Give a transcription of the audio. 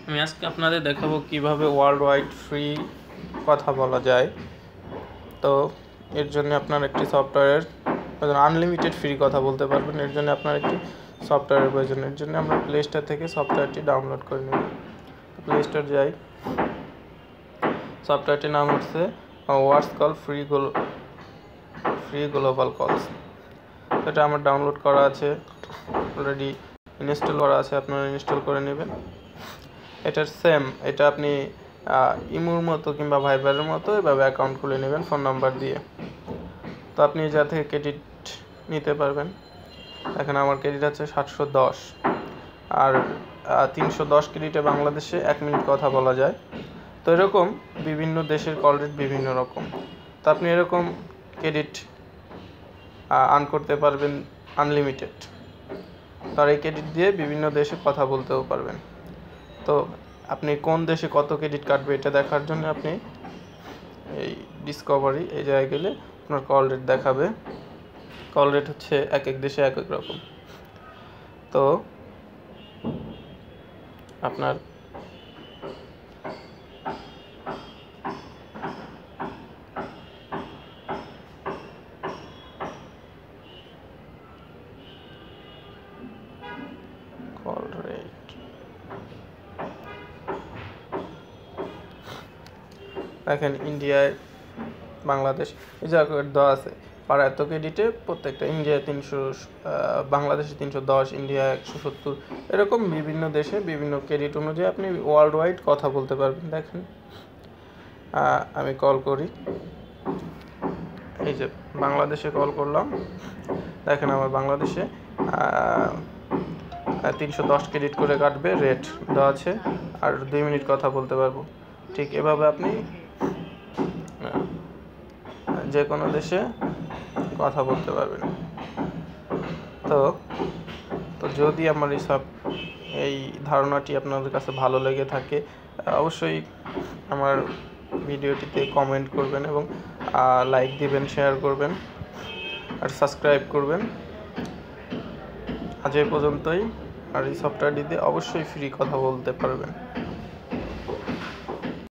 আমি আজকে আপনাদের দেখাবো কিভাবে ওয়ার্ল্ড ওয়াইড ফ্রি কথা বলা যায়। তো এর জন্য আপনার একটি সফটওয়্যারের আনলিমিটেড ফ্রি কথা বলতে পারবেন। এর জন্য আপনার একটি সফটওয়্যারের প্রয়োজন। এর জন্য আমরা প্লে স্টোর থেকে সফটওয়্যারটি ডাউনলোড করে নেব। প্লে স্টোর যাই, সফটওয়্যারটির নাম হচ্ছে ওয়ার্ডস কল ফ্রি গ্লোবাল কলস। এটা আমার ডাউনলোড করা আছে, অলরেডি ইনস্টল করা আছে, আপনারা ইনস্টল করে নেবেন। এটার সেম, এটা আপনি ইমুর মতো কিংবা ভাইবারের মতো এভাবে অ্যাকাউন্ট খুলে নেবেন ফোন নাম্বার দিয়ে। তো আপনি যা থেকে ক্রেডিট নিতে পারবেন। এখানে আমার ক্রেডিট আছে 710, আর 310 ক্রেডিটে বাংলাদেশে 1 মিনিট কথা বলা যায়। তো এরকম বিভিন্ন দেশের কল রেট বিভিন্ন রকম। তো আপনি এরকম ক্রেডিট আর্ন করতে পারবেন আনলিমিটেড। তার এই ক্রেডিট দিয়ে বিভিন্ন দেশে কথা বলতেও পারবেন। তো আপনি কোন দেশে কত ক্রেডিট কাটবে এটা দেখার জন্য আপনি এই ডিসকভারি এই জায়গায় গেলে আপনার কল রেট দেখাবে। কল রেট হচ্ছে এক এক দেশে এক এক রকম। তো আপনার কল রেট দেখেন, ইন্ডিয়ায় বাংলাদেশ এই জায়গায় দেওয়া আছে পার এত ক্রেডিটে প্রত্যেকটা। ইন্ডিয়ায় 300, বাংলাদেশে 310, ইন্ডিয়া 170, এরকম বিভিন্ন দেশে বিভিন্ন ক্রেডিট অনুযায়ী আপনি ওয়ার্ল্ড ওয়াইড কথা বলতে পারবেন। দেখেন আমি কল করি, এই যে বাংলাদেশে কল করলাম, দেখেন আমার বাংলাদেশে 310 ক্রেডিট করে কাটবে, রেট দেওয়া আছে, আর 2 মিনিট কথা বলতে পারবো। ঠিক এভাবে আপনি যে কোনো দেশে কথা বলতে পারবেন। তো যদি আমার এই ধারণাটি আপনাদের কাছে ভালো লেগে থাকে, অবশ্যই আমার ভিডিওটিতে কমেন্ট করবেন এবং লাইক দিবেন, শেয়ার করবেন আর সাবস্ক্রাইব করবেন। আজ এই পর্যন্তই। আর এই সফটওয়্যারটিতে অবশ্যই ফ্রি কথা বলতে পারবেন।